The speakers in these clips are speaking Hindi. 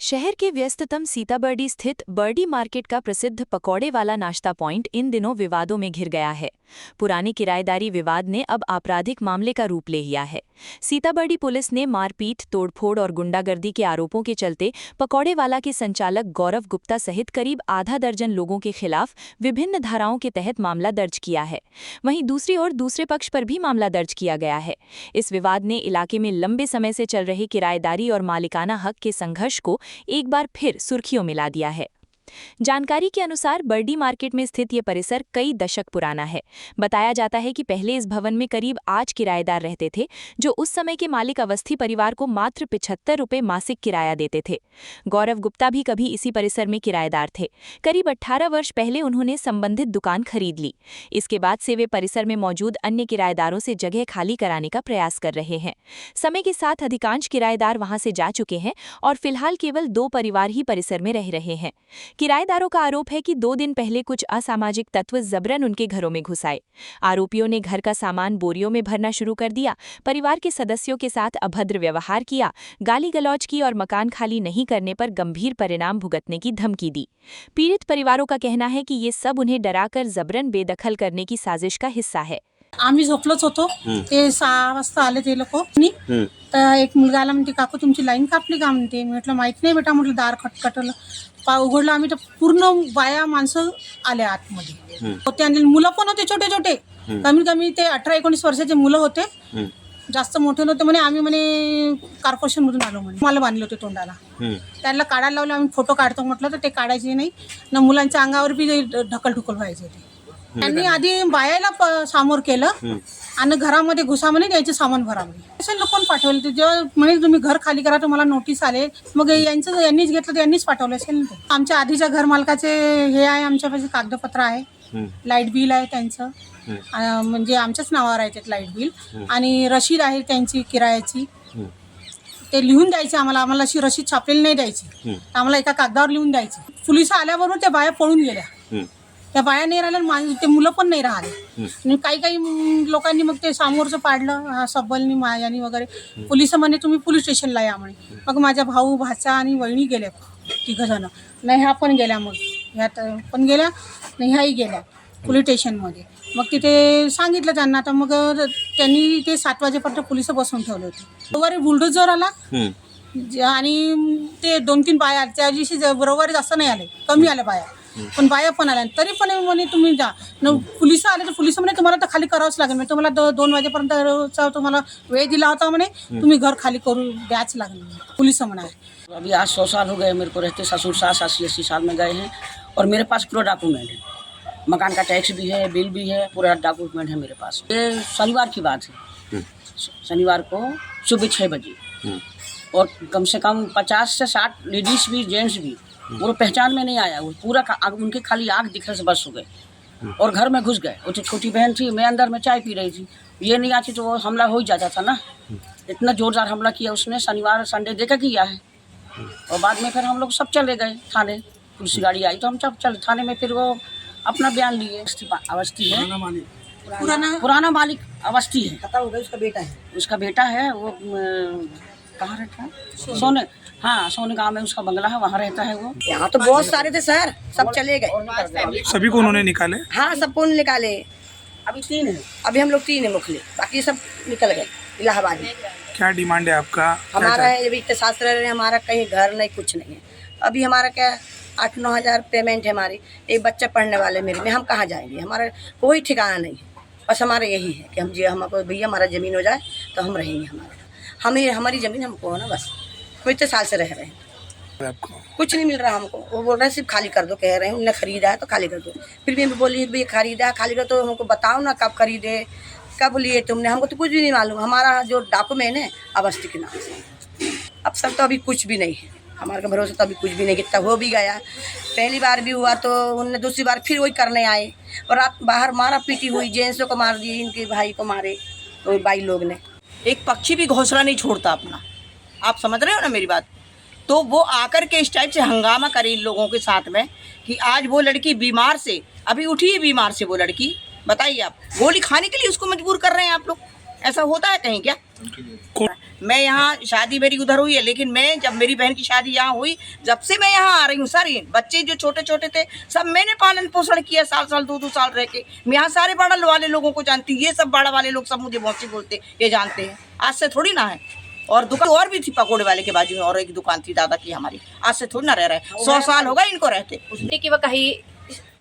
शहर के व्यस्ततम सीताबर्डी स्थित बर्डी मार्केट का प्रसिद्ध पकौड़े वाला नाश्ता पॉइंट इन दिनों विवादों में घिर गया है। पुरानी किराएदारी विवाद ने अब आपराधिक मामले का रूप ले लिया है। सीताबर्डी पुलिस ने मारपीट, तोड़फोड़ और गुंडागर्दी के आरोपों के चलते पकौड़े वाला के संचालक गौरव गुप्ता सहित करीब आधा दर्जन लोगों के खिलाफ विभिन्न धाराओं के तहत मामला दर्ज किया है। वहीं दूसरी ओर दूसरे पक्ष पर भी मामला दर्ज किया गया है। इस विवाद ने इलाके में लंबे समय से चल रहे किराएदारी और मालिकाना हक के संघर्ष को एक बार फिर सुर्खियों में ला दिया है। जानकारी के अनुसार बर्डी मार्केट में स्थित ये परिसर कई दशक पुराना है। बताया जाता है कि पहले इस भवन में करीब 8 किराएदार रहते थे, जो उस समय के मालिक अवस्थी परिवार को मात्र 75 रुपये मासिक किराया देते थे। गौरव गुप्ता भी कभी इसी परिसर में किराएदार थे। करीब 18 वर्ष पहले उन्होंने संबंधित दुकान खरीद ली। इसके बाद से वे परिसर में मौजूद अन्य किराएदारों से जगह खाली कराने का प्रयास कर रहे हैं। समय के साथ अधिकांश किराएदार वहां से जा चुके हैं और फिलहाल केवल 2 परिवार ही परिसर में रह रहे हैं। किराएदारों का आरोप है कि 2 दिन पहले कुछ असामाजिक तत्व जबरन उनके घरों में घुस आए। आरोपियों ने घर का सामान बोरियों में भरना शुरू कर दिया, परिवार के सदस्यों के साथ अभद्र व्यवहार किया, गाली गलौज की और मकान खाली नहीं करने पर गंभीर परिणाम भुगतने की धमकी दी। पीड़ित परिवारों का कहना है कि ये सब उन्हें डराकर जबरन बेदखल करने की साजिश का हिस्सा है। आम्ही झोपलोच होतो ते 6 वाजता आले ते लोक तर एक मुलगा आला म्हणते काकू तुमची लाईन कापली का म्हणते. मी म्हटलं माहित नाही बेटा, म्हटलं दार खटखटलं उघडलं आम्ही तर पूर्ण बाया माणसं आले आतमध्ये होते आणि मुलं पण होते छोटे छोटे, कमीत कमी ते 18-19 वर्षाचे मुलं होते, जास्त मोठे नव्हते. म्हणे आम्ही म्हणे कॉर्पोरेशन मधून आलो म्हणे. मला बांधले होते तोंडाला, त्यांना काढायला लावले. आम्ही फोटो काढतो म्हटलं तर ते काढायचे नाही ना, मुलांच्या अंगावर बी ढकलढुकल व्हायचे ते. त्यांनी आधी बायाला समोर केलं आणि घरामध्ये घुसा म्हणे द्यायचे सामान भरा म्हणे. असे लोक पाठवले ते. जेव्हा म्हणे तुम्ही घर खाली करा तर मला नोटीस आले, मग यांनीच घेतलं तर यांनीच पाठवलं असेल ना. ते आमच्या आधीच्या घर मालकाचे हे आहे, आमच्यापाशी कागदपत्र आहे, लाईट बिल आहे त्यांचं, म्हणजे आमच्याच नावावर आहे ते लाईट बिल, आणि रशीद आहे त्यांची किरायाची. ते लिहून द्यायचे आम्हाला अशी रशीद छापलेली नाही द्यायची, आम्हाला एका कागदावर लिहून द्यायची. पोलिस आल्याबरोबर त्या बाया पळून गेल्या. त्या बाया नाही राहिल्या, ते मुलं पण नाही राहिले. आणि काही लोकांनी मग ते समोरचं पाडलं, सबलनी मायानी वगैरे. पोलिस म्हणे तुम्ही पोलीस स्टेशनला या म्हणे. मग माझ्या भाऊ, भाचा आणि वहिनी गेल्या, 3 जण. नाही ह्या पण गेल्या, मग ह्यात पण गेल्या नाही, ह्याही गेल्या पोलीस स्टेशनमध्ये. मग तिथे सांगितलं त्यांना, तर मग त्यांनी ते 7 वाजेपर्यंत पोलिस बसवून ठेवले होते. वगैरे बुलडोजर आला आणि ते 2-3 बाया त्या दिवशी बरोबर जास्त नाही आले, कमी आल्या बाया, पण बाया पण आल्या. तरी पण म्हणे तुम्ही जा. पोलिस आले तर पोलिस म्हणे तुम्हाला तर खाली करावंच लागेल, म्हणजे तुम्हाला 2 वाजेपर्यंत तुम्हाला वेळ दिला होता म्हणे, तुम्ही घर खाली करू द्याच लागेल पोलिस म्हणाले. अभी आज 100 साल हो गए मेरे को रहते, ससुर सास 80 साल में गए हैं और मेरे पास पूरा डॉक्यूमेंट है, मकान का टैक्स भी है, बिल भी है, पूरा डॉक्यूमेंट है मेरे पास. ये शनिवार की बात है, शनिवार को सुबह 6 बजे, और कम से कम 50 से 60 लेडीज भी जेंट्स भी, वो पहचान में नहीं आया, वो पूरा उनके खाली आँख दिखने से बस हो गए और घर में घुस गए. वो तो छोटी बहन थी, मैं अंदर में चाय पी रही थी, ये नहीं आती तो वो हमला हो ही जाता था ना. इतना जोरदार हमला किया उसने, शनिवार संडे देखा किया है. और बाद में फिर हम लोग सब चले गए थाने, पुलिस गाड़ी आई तो हम सब चले थाने में. फिर वो अपना बयान लिए. अवस्थी है, पुराना मालिक अवस्थी है, उसका बेटा है. वो कहाँ रहता है? सोने, हाँ सोने गांव में उसका बंगला है, वहाँ रहता है वो. यहाँ तो बहुत सारे थे सर, सब चले गए. सभी को उन्होंने निकाले? हाँ सबको निकाले. अभी 3 है, अभी हम लोग 3 है मुखले, बाकी सब निकल गए इलाहाबाद में. क्या डिमांड है आपका? हमारा है अभी शास्त्र रह रहे हैं, हमारा कहीं घर नहीं कुछ नहीं है. अभी हमारा क्या 8-9 हज़ार पेमेंट है हमारी. एक बच्चा पढ़ने वाले मेरे में, हम कहाँ जाएंगे? हमारा कोई ठिकाना नहीं है. बस हमारा यही है कि हमको भैया हमारा ज़मीन हो जाए तो हम रहेंगे. हमारी ज़मीन हमको ना, बस कोई इतने साल से रह रहे हैं, आपको कुछ नहीं मिल रहा हमको. वो बोल रहे हैं सिर्फ खाली कर दो, कह रहे हैं उन्होंने खरीदा है तो खाली कर दो. फिर भी मैं बोली भैया खरीदा खाली कर तो हमको बताओ ना, कब खरीदे, कब लिए तुमने, हमको तो कुछ भी नहीं मालूम. हमारा जो डॉक्यूमेंट है अवस्थी के नाम से. अब सब तो अभी कुछ भी नहीं है, हमारे के भरोसे तो अभी कुछ भी नहीं. कितना हो भी गया, पहली बार भी हुआ तो उनने दूसरी बार फिर वही करने आए, और रात बाहर मारा पीटी हुई, जेंट्सों को मार दिए, इनके भाई को मारे तो भाई लोग ने. एक पक्षी भी घोंसला नहीं छोड़ता अपना, आप समझ रहे हो ना मेरी बात. तो वो आकर के इस टाइप से हंगामा करे इन लोगों के साथ में कि आज वो लड़की बीमार से अभी उठी है, बीमार से वो लड़की, बताइए आप, गोली खाने के लिए उसको मजबूर कर रहे हैं आप लोग. ऐसा होता है कहीं क्या? मैं यहाँ शादी मेरी उधर हुई है, लेकिन मैं जब मेरी बहन की शादी यहाँ हुई, जब से मैं यहाँ आ रही हूँ सर, ये बच्चे जो छोटे छोटे थे सब मैंने पालन पोषण किया, साल साल 2-2 साल रह के। मैं यहाँ सारे बाड़ा वाले लोगों को जानती हूँ, ये सब बाड़ा वाले लोग सब मुझे बहुत सी बोलते, ये जानते हैं। आज से थोड़ी ना है। और दुकान और भी थी पकोड़े वाले के बाजू में, और एक दुकान थी दादा की हमारी, आज से थोड़ी ना रह रहे, 100 साल हो गए इनको रहते। किंवा काही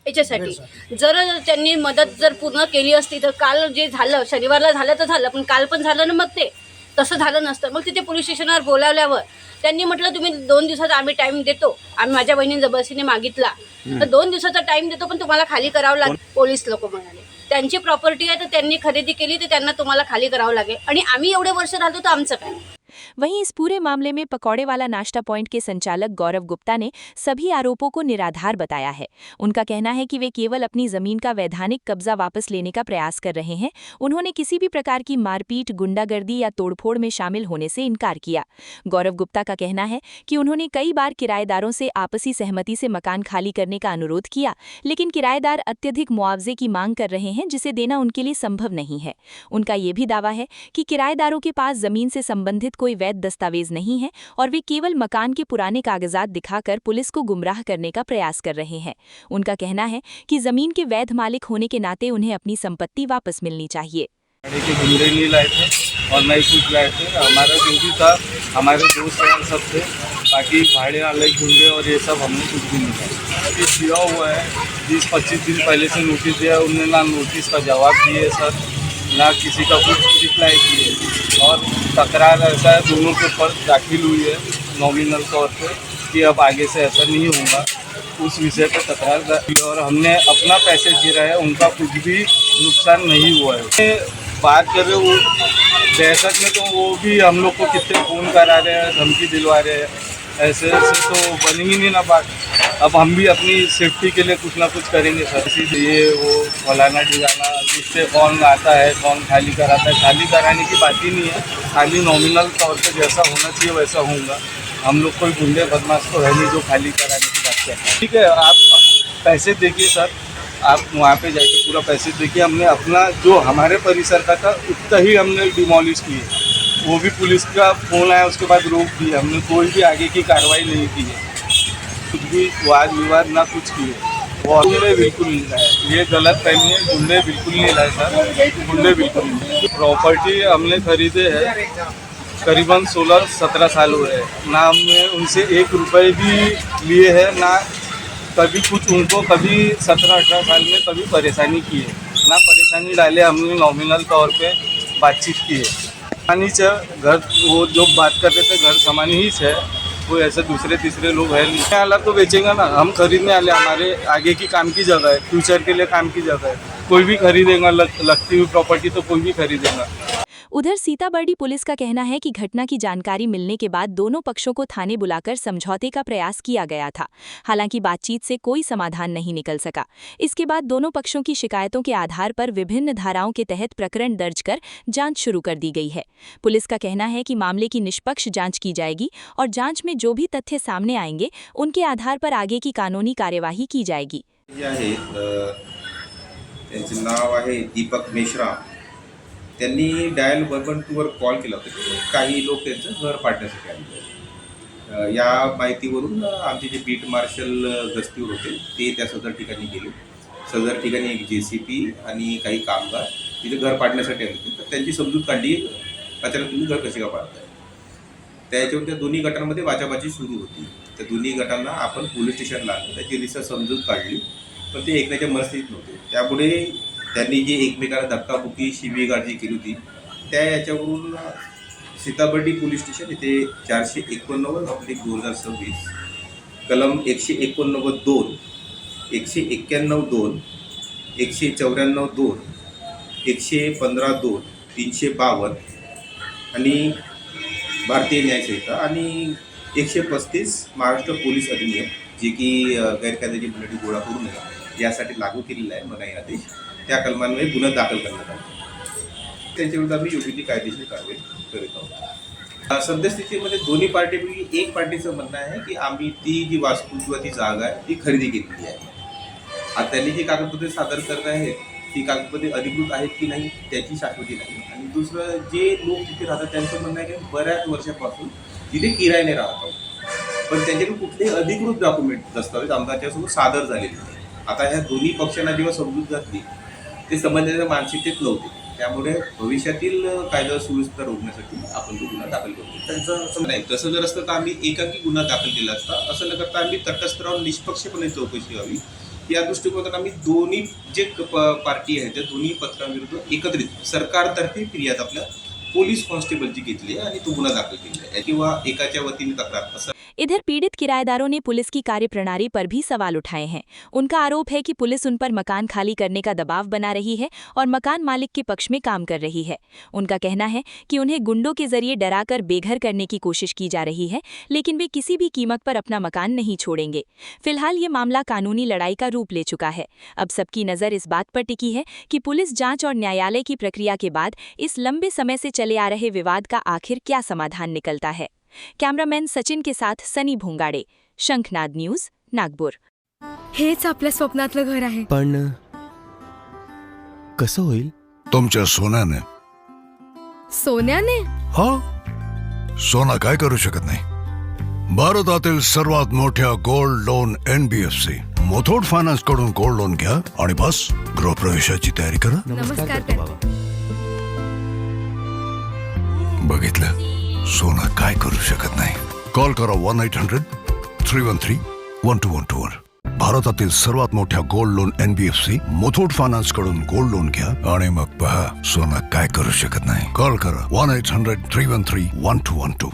याच्यासाठी जर त्यांनी मदत जर पूर्ण केली असती तर काल जे झालं, शनिवारला झालं तर झालं, पण काल पण झालं ना, मग ते तसं झालं नसतं। मग तिथे पोलीस स्टेशनवर बोलावल्यावर त्यांनी म्हटलं तुम्ही 2 दिवसाचा आम्ही टाइम देतो, आम्ही माझ्या बहिणीने जबरदस्तीने मागितला तर 2 दिवसाचा टाइम देतो, पण तुम्हाला खाली करावं लागेल। पोलीस लोक म्हणाले त्यांची प्रॉपर्टी आहे तर त्यांनी खरेदी केली तर त्यांना तुम्हाला खाली करावं लागेल, आणि आम्ही एवढे वर्ष राहतो तर आमचं काय। वहीं इस पूरे मामले में पकौड़े वाला नाश्ता पॉइंट के संचालक गौरव गुप्ता ने सभी आरोपों को निराधार बताया है। उनका कहना है कि वे केवल अपनी जमीन का वैधानिक कब्जा वापस लेने का प्रयास कर रहे हैं। उन्होंने किसी भी प्रकार की मारपीट, गुंडागर्दी या तोड़फोड़ में शामिल होने से इनकार किया। गौरव गुप्ता का कहना है कि उन्होंने कई बार किराएदारों से आपसी सहमति से मकान खाली करने का अनुरोध किया, लेकिन किराएदार अत्यधिक मुआवजे की मांग कर रहे हैं, जिसे देना उनके लिए संभव नहीं है। उनका ये भी दावा है कि किराएदारों के पास जमीन से संबंधित कोई वैध दस्तावेज नहीं है और वे केवल मकान के पुराने कागजात दिखाकर पुलिस को गुमराह करने का प्रयास कर रहे हैं। उनका कहना है कि जमीन के वैध मालिक होने के नाते उन्हें अपनी संपत्ति वापस मिलनी चाहिए। भाड़े के गुंडे नहीं लाए थे और नहीं कुछ लाए थे, हमारा ड्यूटी था, हमारे दोस्त यार सब थे, बाकी भाड़े वाले गुंडे और ये सब हमने कुछ भी नहीं किया। नोटिस दिया हुआ है, 20-25 दिन पहले से नोटिस दिया, उन्होंने ना नोटिस का जवाब दिए सर, ना किसी का कुछ रिप्लाई किए, और तकरार ऐसा है दोनों के ऊपर दाखिल हुई है नॉमिनल तौर पे कि अब आगे से ऐसा नहीं होगा, उस विषय पर तकरार दाखिल, और हमने अपना पैसे गिरा है, उनका कुछ भी नुकसान नहीं हुआ है। बात कर रहे वो दहशत में, तो वो भी हम लोग को कितने फ़ोन करा रहे हैं, धमकी दिलवा रहे हैं, ऐसे तो बनेंगी नहीं ना बात। अब हम भी अपनी सेफ्टी के लिए कुछ ना कुछ करेंगे सर। इसीलिए वो फलाना ठिकाना जिससे कौन आता है, कौन खाली कराता है, खाली कराने की बात ही नहीं है, खाली नॉमिनल तौर पे जैसा होना चाहिए वैसा होगा। हम लोग कोई गुंडे बदमाश तो है नहीं जो खाली कराने की बात करें। ठीक है, आप पैसे देखिए सर, आप वहाँ पे जाके पूरा पैसे देखिए। हमने अपना जो हमारे परिसर का था उतना ही हमने डिमोलिश किए, वो भी पुलिस का फ़ोन आया उसके बाद रोक दी, हमने कोई भी आगे की कार्रवाई नहीं की है, कुछ भी वाद विवाद ना कुछ किए। वो गुंडे बिल्कुल नहीं लाए, ये गलत फहमी है, गुंडे बिल्कुल नहीं लाए सर, गुंडे बिल्कुल नहीं। प्रॉपर्टी हमने खरीदे है करीबन 16-17 साल हुए हैं, ना हमने उनसे 1 रुपये भी लिए है, ना कभी कुछ उनको कभी 17-18 साल में कभी परेशानी की है, ना परेशानी डाले। हमने नॉमिनल तौर पे बातचीत की है। सामानी से घर वो जो बात कर रहे थे घर सामानी ही है, कोई ऐसे दूसरे तीसरे लोग हैं नहीं। आला तो बेचेंगे ना, हम खरीदने वाले, हमारे आगे की काम की जगह है, फ्यूचर के लिए काम की जगह है, कोई भी खरीदेगा, लगती हुई प्रॉपर्टी तो कोई भी खरीदेगा। उधर सीताबर्डी पुलिस का कहना है कि घटना की जानकारी मिलने के बाद दोनों पक्षों को थाने बुलाकर समझौते का प्रयास किया गया था। हालांकि बातचीत से कोई समाधान नहीं निकल सका। इसके बाद दोनों पक्षों की शिकायतों के आधार पर विभिन्न धाराओं के तहत प्रकरण दर्ज कर जांच शुरू कर दी गई है। पुलिस का कहना है कि मामले की निष्पक्ष जांच की जाएगी और जांच में जो भी तथ्य सामने आएंगे उनके आधार पर आगे की कानूनी कार्यवाही की जाएगी। त्यांचे नाव आहे दीपक मेश्राम। त्यांनी डायल 112वर कॉल केला होता की काही लोक त्यांचं घर पाडण्यासाठी आले। या माहितीवरून आमचे जे बीट मार्शल गस्तीवर होते ते त्या सदर ठिकाणी गेले। सदर ठिकाणी एक JCP आणि काही कामगार तिथे घर पाडण्यासाठी आले होते, तर त्यांची समजूत काढली, अचानक तुम्ही घर कसे का पाडताय। त्याच्यावर त्या दोन्ही गटांमध्ये वाचाबाची सुरू होती। त्या दोन्ही गटांना आपण पोलीस स्टेशनला आणलं, त्याची रिसर समजूत काढली, पण ते ऐकण्याच्या मनस्थितीत नव्हते। त्यापुढे त्यांनी जी एकमेकांना धक्काबुक्की शिवीगाळ जी केली होती त्या याच्यावरून सीताबर्डी पोलीस स्टेशन इथे 489/2026 कलम 189(2), 191(2), 194(2), 115(2), 352 आणि भारतीय न्याय संहिता आणि 135 महाराष्ट्र पोलीस अधिनियम, जे की गैरकायदेशीर बुलेटिन गोळा करू नये यासाठी लागू केलेला आहे मनाई आदेश, त्या कलमांमध्ये गुन्हा दाखल करण्यात आला। त्यांच्याविरुद्ध आम्ही योग्य ती कायदेशीर कारवाई करीत आहोत। सद्यस्थितीमध्ये दोन्ही पार्टीपैकी एक पार्टीचं म्हणणं आहे की आम्ही ती जी वास्तू किंवा ती जागा आहे ती खरेदी केलेली आहे। आता त्यांनी जी कागदपत्रे सादर करत आहेत ती कागदपत्रे अधिकृत आहेत की नाही त्याची शाश्वती नाही. आणि दुसरं, जे लोक तिथे राहतात त्यांचं म्हणणं आहे की बऱ्याच वर्षापासून तिथे किरायाने राहत आहोत, पण त्यांच्याकडे कुठलेही अधिकृत डॉक्युमेंट दस्तावेज आमच्यासमोर सादर झालेले नाही. आता ह्या दोन्ही पक्षांना जेव्हा समजूत घातली ते संबंधित मानसिकतेत नव्हते, त्यामुळे भविष्यातील कायदा सुव्यवस्था रोखण्यासाठी आपण तो गुन्हा दाखल करतो. त्यांचं असं नाही, तसं जर असतं तर आम्ही एकाकी गुन्हा दाखल केला असता. असं न करता आम्ही तटस्थ राहून निष्पक्षपणे चौकशी व्हावी या दृष्टिकोनातून आम्ही दोन्ही जे पार्टी आहेत त्या दोन्ही पत्रांविरुद्ध एकत्रित सरकारतर्फे फिर्याद आपल्या पोलीस कॉन्स्टेबलची घेतली आहे आणि तो गुन्हा दाखल केला आहे किंवा एकाच्या वतीने तक्रार असं. इधर पीड़ित किराएदारों ने पुलिस की कार्यप्रणाली पर भी सवाल उठाए हैं। उनका आरोप है कि पुलिस उन पर मकान खाली करने का दबाव बना रही है और मकान मालिक के पक्ष में काम कर रही है। उनका कहना है कि उन्हें गुंडों के जरिए डराकर बेघर करने की कोशिश की जा रही है, लेकिन वे किसी भी कीमत पर अपना मकान नहीं छोड़ेंगे। फिलहाल ये मामला कानूनी लड़ाई का रूप ले चुका है। अब सबकी नज़र इस बात पर टिकी है कि पुलिस जांच और न्यायालय की प्रक्रिया के बाद इस लंबे समय से चले आ रहे विवाद का आखिर क्या समाधान निकलता है। कॅमेरामॅन सचिन के साथ सनी भोंगाडे, शंखनाद न्यूज, नागपूर। हेच आपल्या स्वप्नातलं घर आहे, पण कसं होईल? तुमच्या सोन्याने. सोन्याने? हो, सोना काय करू शकत नाही. भारतातील सर्वात मोठ्या gold loan NBFC Muthoot finance कडून गोल्ड लोन घ्या आणि बस गृहप्रवेशाची तयारी करा. नमस्कार बाबा. बघितलं, सोना काय करू शकत नाही. कॉल करा 1-800-313-1212 भारतातील सर्वात मोठ्या gold loan NBFC Muthoot finance कडून गोल्ड लोन घ्या आणि मग पहा सोना काय करू शकत नाही. कॉल करा 1-800-313-1212.